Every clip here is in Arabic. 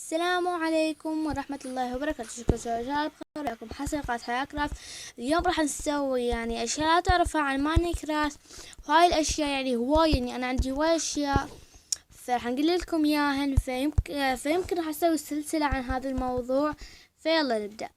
السلام عليكم ورحمة الله وبركاته. شكرا شباب، بخير لكم حسن قناة حياة كرافت. اليوم راح نسوي أشياء لا تعرفها عن ماينكرافت، وهاي الأشياء هواي أنا عندي هواي أشياء، فراح نقول لكم إياهن. فيمكن راح أسوي سلسلة عن هذا الموضوع، فيلا نبدأ.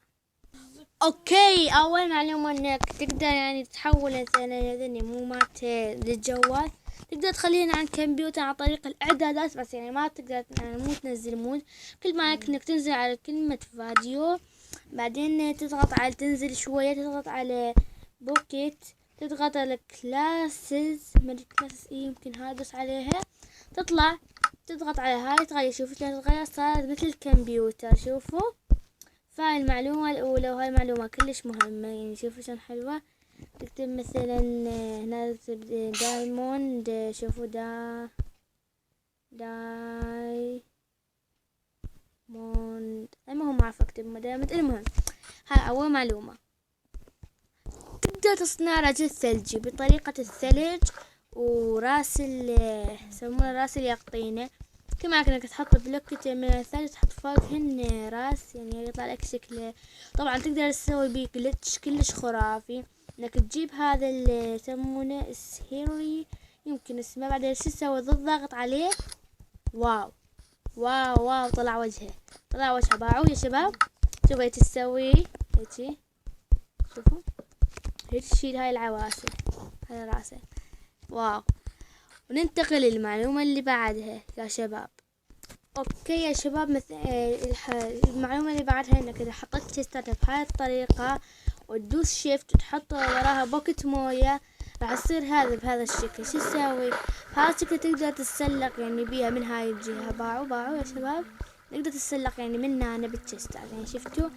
اوكي، اول معلومة انك تقدر تحول مثلا مهمات للجوال، تقدر تخلينا عن كمبيوتر عن طريق الاعدادات، بس ما تقدر مو تنزل مود. كل ما عليك انك تنزل على كلمة فيديو، بعدين تضغط على تنزل شوية، تضغط على بوكيت، تضغط على كلاسز يمكن هاي بس عليها تطلع، تضغط على هاي تغير. شوفوا تغير، صارت مثل الكمبيوتر. شوفوا، فهاي المعلومة الأولى، وهاي المعلومة كلش مهمة. شوفوا شلون حلوة. تكتب مثلا هنا دايموند، شوفوا دايموند. المهم ما اعرف اكتب دايموند. المهم هاي أول معلومة. تقدر تصنع رجل ثلجي بطريقة الثلج، وراس يسمونه راس اليقطينة. كما انك تحط بلوكة من الثلج، تحط فوقهن راس يطلع لك شكله. طبعا تقدر تسوي بيه جلتش كلش خرافي، انك تجيب هذا اللي يسمونه السهيري يمكن اسمه، بعدين شو تسوي؟ تضغط عليه، واو واو واو، طلع وجهه باعوا يا شباب. شوفوا هيك تسوي هيك، شوفوا هيك تشيل هاي العواسل، هاي راسه، واو. وننتقل للمعلومة اللي بعدها يا شباب. اوكي يا شباب، المعلومة اللي بعدها انك اذا حطيت تشيستات بهاي الطريقة وتدوس شيفت وتحط وراها بوكت موية، راح يصير هذا بهذا الشكل. شو تسوي؟ بهذا الشكل تقدر تتسلق بيها من هاي الجهة. باعوا يا شباب، تقدر تتسلق من هنا بالتشيستات. شفتوا؟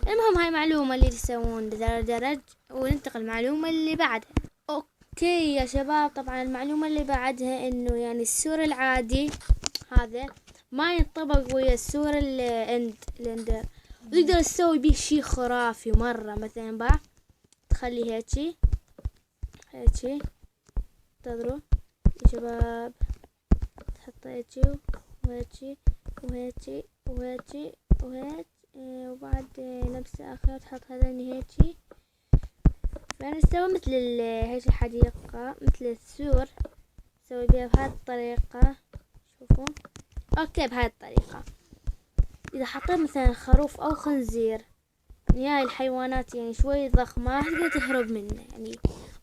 المهم هاي معلومة اللي تسوون درج. وننتقل المعلومة اللي بعدها. اوكي يا شباب، طبعا المعلومة اللي بعدها انه السور العادي هذا ما ينطبق ويا السور الاندر، وتقدر تسوي بيه شي خرافي مرة. مثلا تخلي هيجي انتظروا يا شباب، تحط هيجي وهيجي وهيجي وهيجي وهيجي، وبعد نفس اخر تحط هذا هيجي. فنسوي مثل هيك الحديقة، مثل السور، نسوي بيها بهذه الطريقة. شوفوا، اوكي بهذه الطريقة. اذا حطيت مثلا خروف او خنزير، هاي الحيوانات شوي ضخمة، تقدر تهرب منه،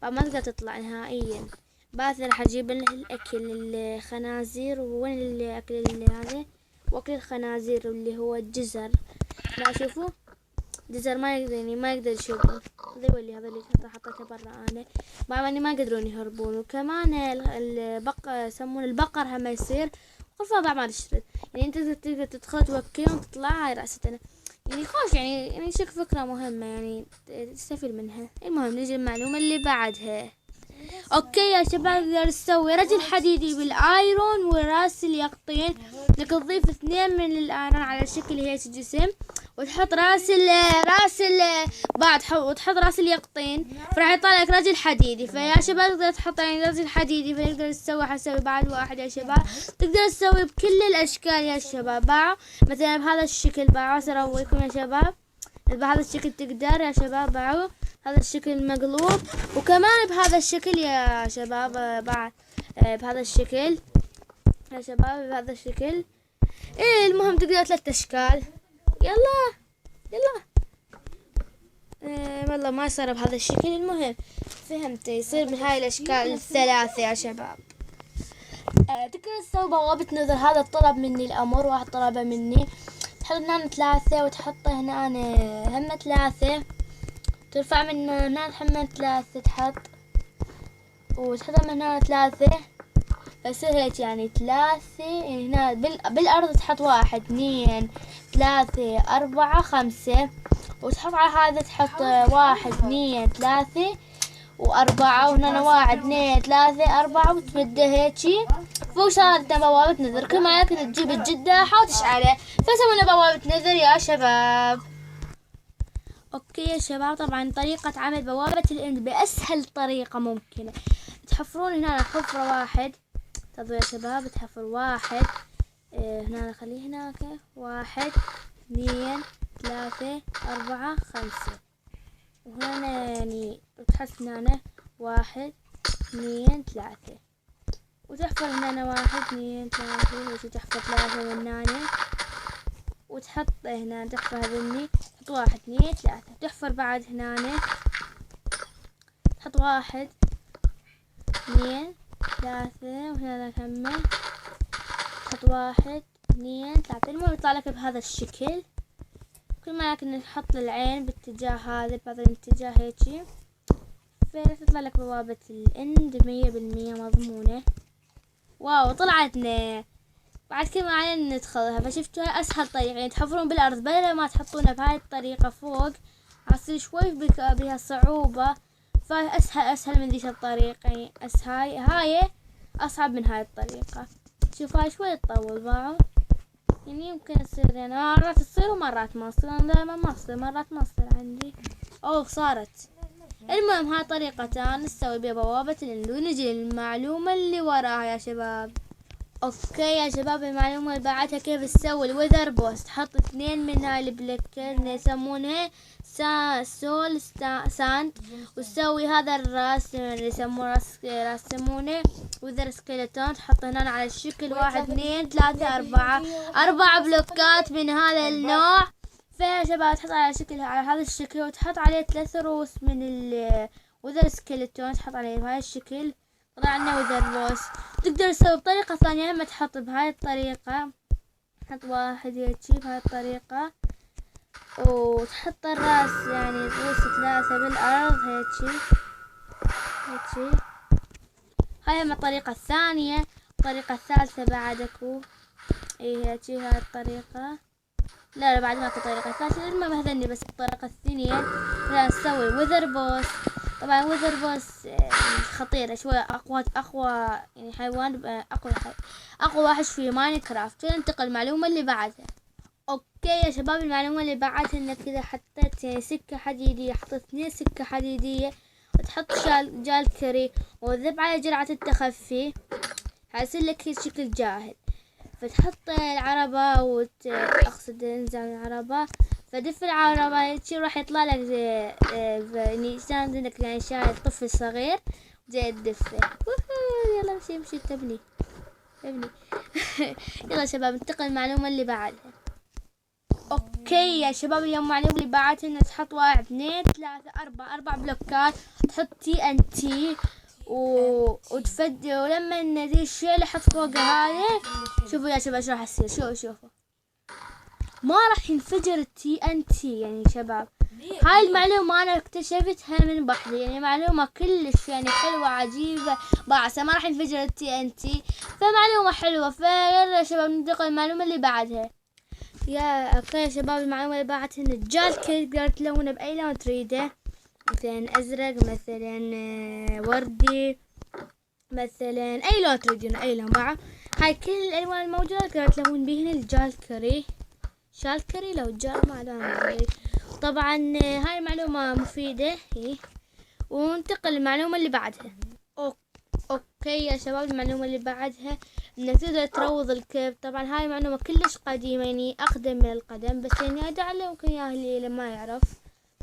ما تقدر تطلع نهائيا. بعد راح اجيب له الاكل، الخنازير. وين الاكل هذا؟ واكل الخنازير اللي هو الجزر. لا شوفوا، جزر ما يقدر يشوفون. هذا اللي حطيته برا انا، مع اني ما يقدرون يهربون. وكمان يسمون البقر هم يصير غرفة بعد ما تشرد. انت تقدر تدخل توكلهم تطلع. هاي رأستنا خوش، شك فكرة مهمة تستفيد منها. المهم نجي المعلومة اللي بعدها. اوكي يا شباب، تقدر تسوي رجل حديدي بالايرون وراس اليقطين، انك تضيف 2 من الايرون على شكل هيك جسم، وتحط وتحط راس اليقطين، فراح يطلع لك رجل حديدي. فيا شباب تقدر تحط رجل حديدي، فتقدر تسوي. حسوي بعد واحد يا شباب، تقدر تسوي بكل الاشكال يا شباب. مثلا بهذا الشكل اسويكم يا شباب، بهذا الشكل تقدر يا شباب. هذا الشكل المقلوب، وكمان بهذا الشكل يا شباب. بعد بهذا الشكل يا شباب، بهذا الشكل. المهم تقدر 3 اشكال. يلا والله ما صار بهذا الشكل. المهم فهمت، يصير من هاي الاشكال 3 يا شباب. تقدر تسوي بوابة نظر. هذا طلب مني الامر، واحد طلبه مني. تحط هنا 3 وتحط هنا هم 3، ترفع من هنا هم 3، تحط وتحط من هنا 3. يصير هيك 3. هنا بالارض تحط 1 2 3 4 5، وتحط على هذا تحط 1 2 3 و4، وهنا 1 2 3 4، وتمده هيجي. فوق صارت بوابة نذر. كل ما عليك تجيب الجداحة وتشعله، فسوينا بوابة نذر يا شباب. اوكي يا شباب، طبعا طريقة عمل بوابة الاند بأسهل طريقة ممكنة. تحفرون هنا حفرة 1. تفضلوا يا شباب، تحفر 1 هنا نخليه هناك 1 2 3 4 5. وهنا يعني بتحط هنا 1 2 3. وتحفر هنا 1 2 3 وشي تحفر 3 من هنا وتحط هنا تحفر هذني تحط 1 2 3. تحفر بعد هنا تحط 1 2 3 وهنا نكمل تحط 1 2 3. المهم يطلع لك بهذا الشكل. كل ما لك انك تحط العين باتجاه هذا بهذا الاتجاه هيجي فتطلع لك بوابة الاند 100% مضمونة. واو طلعتنا. بعد كده ما علينا ندخلها. فشفتوها اسهل طريقة يعني تحفرون بالارض بدل ما تحطونها بهاي الطريقة فوق عصير شوي بها صعوبة. فاسهل من ذيك الطريقة يعني هاي اصعب من هاي الطريقة. شوف هاي شوي تطول باعوا يعني يمكن تصير يعني مرات تصير ومرات ما تصير. انا دائما ما تصير مرات ما تصير عندي. صارت. المهم هاي طريقتان نسوي بها بوابة الاند. ونجي للمعلومة اللي وراها يا شباب. اوكي يا شباب المعلومة اللي بعدها كيف تسوي الويذر بوست. تحط 2 من هاي البلوكات يسمونها سول ساند وتسوي هذا الراس اللي يسمونه راس يسمونه ويذر سكيلتون. تحط هنا على الشكل 1 2 3 4 بلوكات من هذا النوع. فيا شباب تحط على شكل على هذا الشكل وتحط عليه 3 رؤوس من الويذر سكيلتون. تحط عليه بهذا الشكل طلع لنا ويذر بوس. تقدر تسوي بطريقة ثانية هم تحط بهاي الطريقة. تحط 1 يجي بهاي الطريقة وتحط الراس يعني رؤوس 3 بالأرض هيجي. هاي هم الطريقة الثانية. الطريقة الثالثة بعد اكو هيجي هاي الطريقة. لا بعد ما طريقة ثالثة. المهم هذني بس الطريقة الثانية نسوي ويذر بوس. طبعا ويذر بوس خطيرة شوية أقوى يعني حيوان أقوى وحش في ماينكرافت. ننتقل المعلومة اللي بعدها. أوكي يا شباب المعلومة اللي بعدها إنك إذا حطيت يعني سكة حديدية حطيت 2 سكة حديدية وتحط جال كري وذب على جرعة التخفي حيصير لك شكل جاهز. فتحط العربة أقصد انزل العربة فدف العربة راح يطلع لك يعني عندك يعني شايف طفل صغير زي الدفة. يلا امشي تبني يلا شباب ننتقل المعلومة اللي بعدها. اوكي يا شباب اليوم المعلومة اللي بعدها انك تحط 1 2 3 4 بلوكات. تحط TNT وتفدي ولما ذي الشيء اللي حط فوق هذا شوفوا يا شباب ايش راح يصير. شوفوا ما راح ينفجر TNT يعني شباب. هاي المعلومة انا اكتشفتها من بحري يعني معلومة كلش يعني حلوة عجيبة بعسى ما راح ينفجر TNT فمعلومة حلوة. فيلا يا شباب ننتقل المعلومة اللي بعدها. اوكي يا شباب المعلومة اللي بعدها ان الجال كي تقدر تلونه باي لون تريده مثلا ازرق مثلا وردي مثلا اي لون تريدون اي لون بقى. هاي كل الالوان الموجودة تقدر تلون بيهن الجال كري شال كري لو جال معلومة. طبعا هاي معلومة مفيدة هي. وننتقل المعلومة اللي بعدها. اوكي يا شباب المعلومة اللي بعدها انك تقدر تروض الكلب. طبعا هاي معلومة كلش قديمة يعني اقدم من القدم بس يعني ادعلمكم اياها اللي ما يعرف.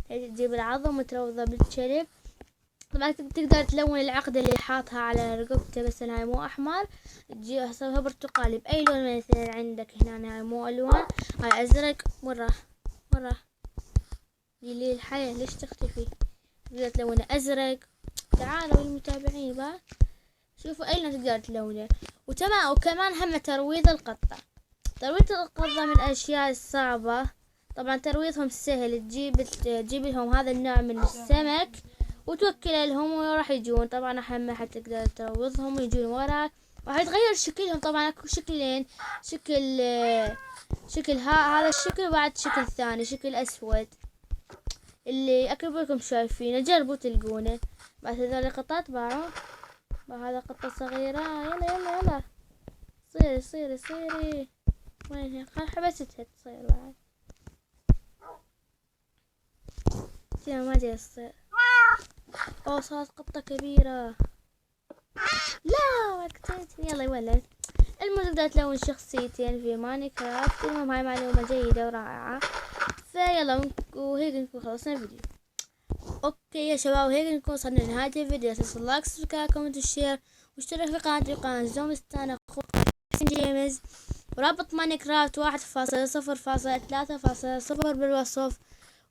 تجيب العظم وتروضه بالكلب. طبعا تقدر تلون العقدة اللي حاطها على رقبته بس هاي مو احمر تجي تسويها برتقالي باي لون مثلا عندك هنا. هاي مو الوان هاي ازرق مرة لي الحياة ليش تختفي. تقدر تلونه ازرق. تعالوا المتابعين بقى شوفوا اي لون تقدر تلونه. وكمان هم ترويض القطة. ترويض القطة من الاشياء الصعبة. طبعا ترويضهم سهل تجيب لهم هذا النوع من السمك وتوكل لهم وراح يجون. طبعا هم حتقدر تروضهم ويجون وراك راح يتغير شكلهم. طبعا اكو شكلين شكل هذا الشكل وبعد شكل ثاني شكل اسود اللي اكبركم شايفينه. جربوا تلقونه. بعد هذول قطات باعوا هذا قطة صغيرة. يلا صيري وين حبستها تصير بعد ما جاي تصير. صارت قطة كبيرة. لا وقتت يلا يولد. المهم تقدر تلون شخصيتين في ماينكرافت. المهم هاي معلومة جيدة ورائعة. فيلا وهيك نكون خلصنا الفيديو. اوكي يا شباب، وهيك نكون وصلنا لنهاية الفيديو. لا تنسوا اللايك سبسكرايب كومنت وشير واشترك في قناة زومستان اخوك حسين جيمز. ورابط ماينكرافت 1.0.3.0 بالوصف.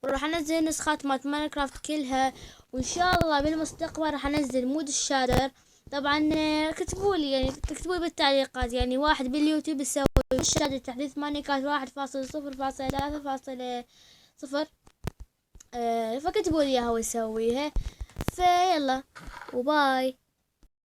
وراح انزل نسخات مالت ماينكرافت كلها، وان شاء الله بالمستقبل راح انزل مود الشادر. طبعا كتبوا لي يعني تكتبوا لي بالتعليقات، يعني واحد باليوتيوب يسوي الشادر تحديث ماينكرافت 1.0.3.0. فكتبوا لي اياها ويسويها. فيلا وباي.